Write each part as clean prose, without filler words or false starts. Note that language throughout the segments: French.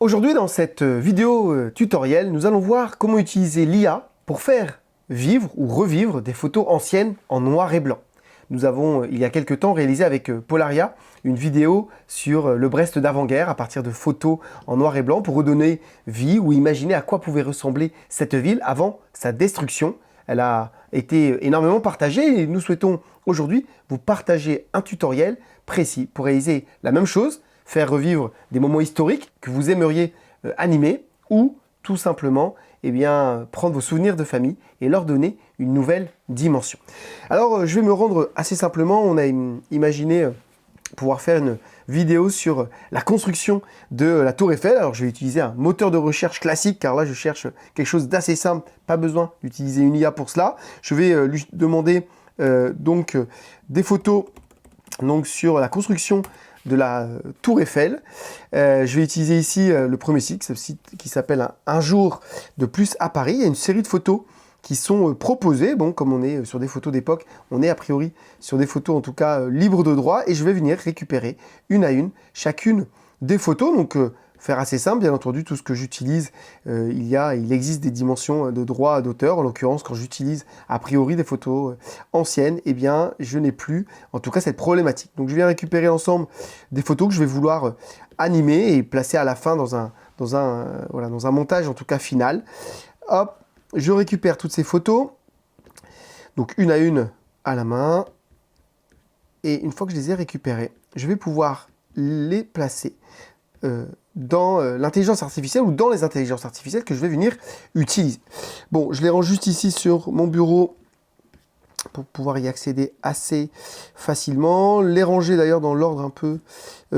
Aujourd'hui, dans cette vidéo tutoriel, nous allons voir comment utiliser l'IA pour faire vivre ou revivre des photos anciennes en noir et blanc. Nous avons, il y a quelques temps, réalisé avec Polaria une vidéo sur le Brest d'avant-guerre à partir de photos en noir et blanc pour redonner vie ou imaginer à quoi pouvait ressembler cette ville avant sa destruction. Elle a été énormément partagée et nous souhaitons aujourd'hui vous partager un tutoriel précis pour réaliser la même chose, faire revivre des moments historiques que vous aimeriez animer ou tout simplement prendre vos souvenirs de famille et leur donner une nouvelle dimension. Alors je vais me rendre assez simplement, on a imaginé pouvoir faire une vidéo sur la construction de la Tour Eiffel. Alors je vais utiliser un moteur de recherche classique car là je cherche quelque chose d'assez simple, pas besoin d'utiliser une IA pour cela. Je vais lui demander des photos sur la construction de la Tour Eiffel. Je vais utiliser ici le premier site, ce site qui s'appelle Un jour de plus à Paris. Il y a une série de photos qui sont proposées. Bon, comme on est sur des photos d'époque, on est a priori sur des photos en tout cas libres de droit et je vais venir récupérer une à une chacune des photos. Donc faire assez simple, bien entendu, tout ce que j'utilise, il existe des dimensions de droit d'auteur. En l'occurrence, quand j'utilise a priori des photos anciennes, je n'ai plus, en tout cas, cette problématique. Donc, je viens récupérer l'ensemble des photos que je vais vouloir animer et placer à la fin dans un montage, en tout cas, final. Hop, je récupère toutes ces photos, donc une à une à la main. Et une fois que je les ai récupérées, je vais pouvoir les placer dans l'intelligence artificielle ou dans les intelligences artificielles que je vais venir utiliser. Bon, je les rends juste ici sur mon bureau pour pouvoir y accéder assez facilement. Les ranger d'ailleurs dans l'ordre un peu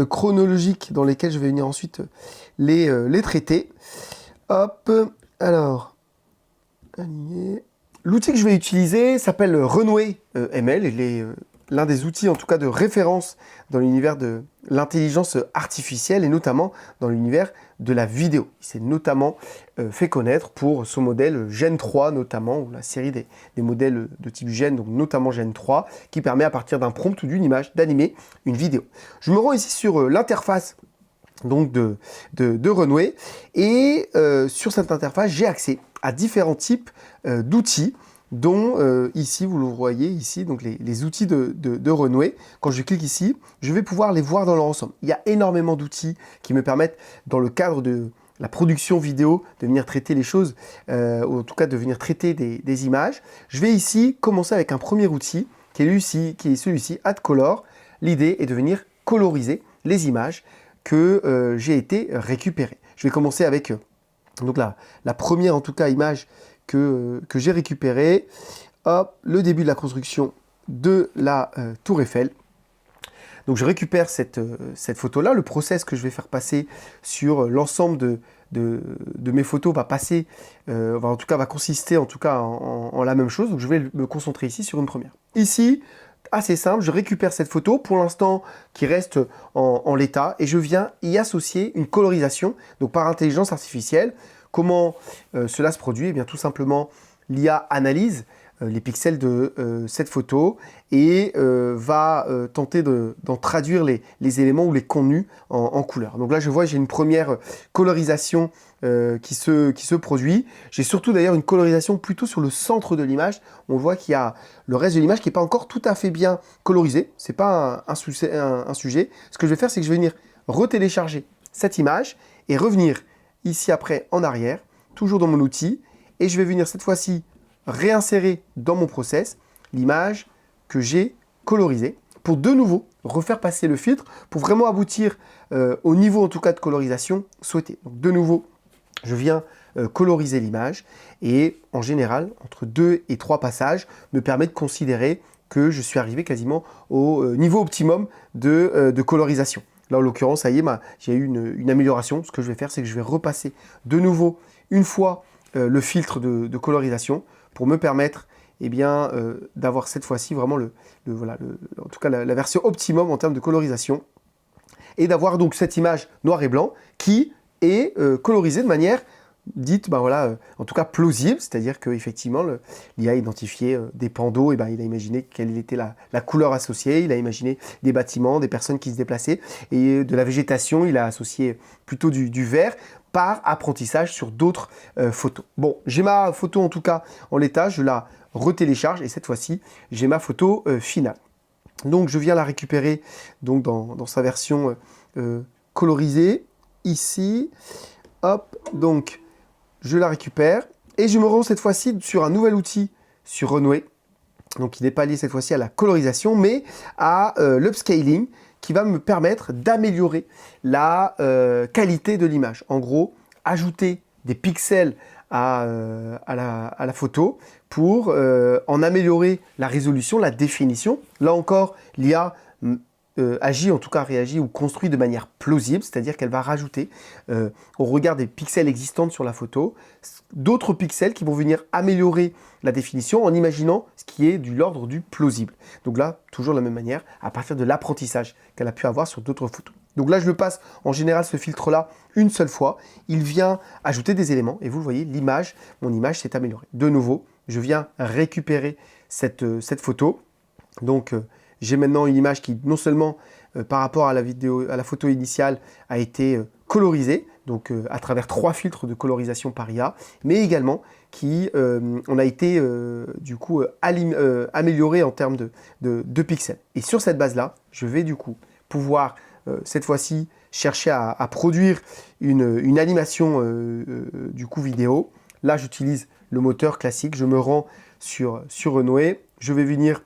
chronologique dans lesquels je vais venir ensuite les traiter. Hop, alors, aligner. L'outil que je vais utiliser s'appelle Renouer ML. Il est l'un des outils en tout cas de référence dans l'univers de l'intelligence artificielle et notamment dans l'univers de la vidéo. Il s'est notamment fait connaître pour son modèle Gen 3 notamment, ou la série des modèles de type Gen, donc notamment Gen 3, qui permet à partir d'un prompt ou d'une image d'animer une vidéo. Je me rends ici sur l'interface donc de Renouer et sur cette interface j'ai accès à différents types d'outils dont ici, vous le voyez ici, donc les outils de Renouer. Quand je clique ici, je vais pouvoir les voir dans leur ensemble. Il y a énormément d'outils qui me permettent, dans le cadre de la production vidéo, de venir traiter les choses, ou en tout cas de venir traiter des images. Je vais ici commencer avec un premier outil, qui est celui-ci, Add Color. L'idée est de venir coloriser les images que j'ai été récupérées. Je vais commencer avec la première, en tout cas, image que j'ai récupéré. Hop, le début de la construction de la Tour Eiffel. Donc je récupère cette photo-là. Le process que je vais faire passer sur l'ensemble de mes photos va consister en la même chose. Donc je vais me concentrer ici sur une première. Ici, assez simple, je récupère cette photo, pour l'instant qui reste en l'état, et je viens y associer une colorisation, donc par intelligence artificielle. Comment cela se produit? Eh bien, tout simplement, l'IA analyse les pixels de cette photo et va tenter d'en traduire les éléments ou les contenus en couleur. Donc là, je vois, j'ai une première colorisation qui se produit. J'ai surtout d'ailleurs une colorisation plutôt sur le centre de l'image. On voit qu'il y a le reste de l'image qui n'est pas encore tout à fait bien colorisé. Ce n'est pas un sujet. Ce que je vais faire, c'est que je vais venir retélécharger cette image et revenir ici après en arrière, toujours dans mon outil, et je vais venir cette fois-ci réinsérer dans mon process l'image que j'ai colorisée pour de nouveau refaire passer le filtre pour vraiment aboutir au niveau en tout cas de colorisation souhaité. Donc de nouveau, je viens coloriser l'image et en général, entre 2 et 3 passages, me permet de considérer que je suis arrivé quasiment au niveau optimum de colorisation. Là, en l'occurrence, ça y est, j'ai eu une amélioration. Ce que je vais faire, c'est que je vais repasser de nouveau une fois le filtre de colorisation pour me permettre d'avoir cette fois-ci vraiment en tout cas la version optimum en termes de colorisation et d'avoir donc cette image noir et blanc qui est colorisée de manière dite, ben voilà, en tout cas plausible, c'est-à-dire qu'effectivement, l'IA a identifié des panneaux, et ben, il a imaginé quelle était la couleur associée, il a imaginé des bâtiments, des personnes qui se déplaçaient, et de la végétation, il a associé plutôt du vert, par apprentissage sur d'autres photos. Bon, j'ai ma photo en tout cas en l'état, je la retélécharge, et cette fois-ci, j'ai ma photo finale. Donc je viens la récupérer donc, dans sa version colorisée, ici, hop, donc je la récupère et je me rends cette fois-ci sur un nouvel outil sur Runway. Donc il n'est pas lié cette fois-ci à la colorisation, mais à l'upscaling qui va me permettre d'améliorer la qualité de l'image. En gros, ajouter des pixels à la photo pour en améliorer la résolution, la définition. Là encore, l'IA agit, en tout cas réagit ou construit de manière plausible, c'est-à-dire qu'elle va rajouter, au regard des pixels existants sur la photo, d'autres pixels qui vont venir améliorer la définition en imaginant ce qui est de l'ordre du plausible. Donc là, toujours de la même manière, à partir de l'apprentissage qu'elle a pu avoir sur d'autres photos. Donc là, je le passe en général ce filtre-là une seule fois. Il vient ajouter des éléments et vous le voyez, mon image s'est améliorée. De nouveau, je viens récupérer cette photo. Donc, j'ai maintenant une image qui, non seulement par rapport à la photo initiale, a été colorisée, donc à travers 3 filtres de colorisation par IA, mais également qui on a été du coup amélioré en termes de pixels. Et sur cette base-là, je vais du coup pouvoir cette fois-ci chercher à produire une animation du coup vidéo. Là, j'utilise le moteur classique, je me rends sur Runway, je vais venir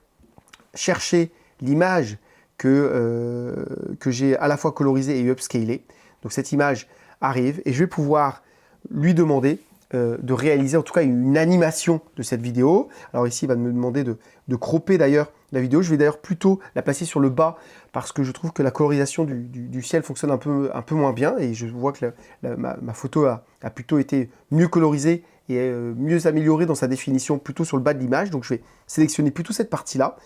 chercher l'image que j'ai à la fois colorisée et upscalée. Donc cette image arrive et je vais pouvoir lui demander de réaliser en tout cas une animation de cette vidéo. Alors ici, il va me demander de cropper d'ailleurs la vidéo. Je vais d'ailleurs plutôt la placer sur le bas parce que je trouve que la colorisation du ciel fonctionne un peu moins bien et je vois que ma photo a plutôt été mieux colorisée et mieux améliorée dans sa définition plutôt sur le bas de l'image. Donc je vais sélectionner plutôt cette partie-là.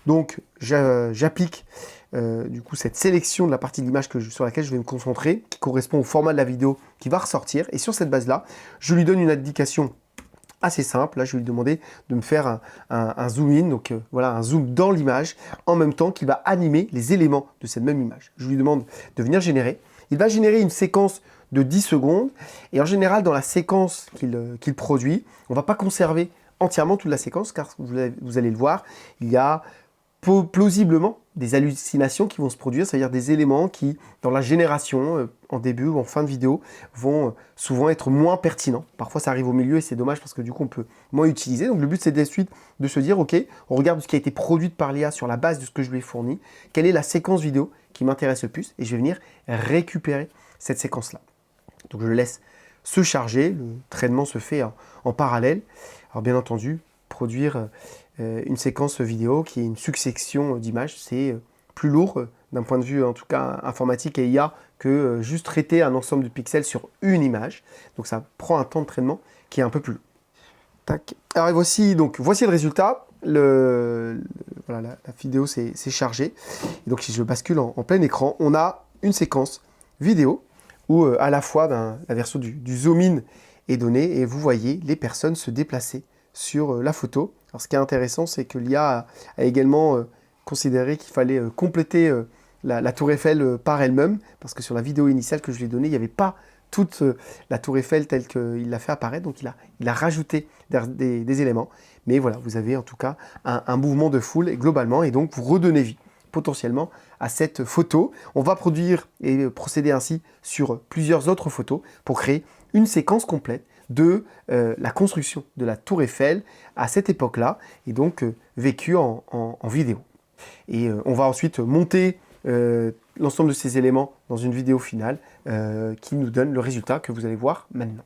Donc j'applique du coup cette sélection de la partie de l'image sur laquelle je vais me concentrer, qui correspond au format de la vidéo qui va ressortir. Et sur cette base-là, je lui donne une indication assez simple. Là, je vais lui demander de me faire un zoom in, donc voilà, un zoom dans l'image, en même temps qu'il va animer les éléments de cette même image. Je lui demande de venir générer. Il va générer une séquence de 10 secondes. Et en général, dans la séquence qu'il produit, on ne va pas conserver entièrement toute la séquence, car vous allez le voir, il y a plausiblement des hallucinations qui vont se produire, c'est-à-dire des éléments qui, dans la génération, en début ou en fin de vidéo, vont souvent être moins pertinents. Parfois, ça arrive au milieu et c'est dommage parce que du coup, on peut moins utiliser. Donc, le but, c'est ensuite de se dire, OK, on regarde ce qui a été produit par l'IA sur la base de ce que je lui ai fourni. Quelle est la séquence vidéo qui m'intéresse le plus? Et je vais venir récupérer cette séquence-là. Donc, je laisse se charger. Le traitement se fait en parallèle. Alors, bien entendu, produire une séquence vidéo qui est une succession d'images, c'est plus lourd d'un point de vue en tout cas informatique et IA que juste traiter un ensemble de pixels sur une image. Donc ça prend un temps de traitement qui est un peu plus long. Tac. Alors voici le résultat. Voilà, la vidéo s'est chargée. Et donc si je bascule en plein écran, on a une séquence vidéo où à la fois la version du zoom in est donnée et vous voyez les personnes se déplacer sur la photo. Alors ce qui est intéressant, c'est que l'IA a également considéré qu'il fallait compléter la tour Eiffel par elle-même, parce que sur la vidéo initiale que je lui ai donnée, il n'y avait pas toute la tour Eiffel telle qu'il l'a fait apparaître, donc il a rajouté des éléments. Mais voilà, vous avez en tout cas un mouvement de foule globalement, et donc vous redonnez vie potentiellement à cette photo. On va produire et procéder ainsi sur plusieurs autres photos pour créer une séquence complète de la construction de la tour Eiffel à cette époque-là, et donc vécue en vidéo. Et on va ensuite monter l'ensemble de ces éléments dans une vidéo finale qui nous donne le résultat que vous allez voir maintenant.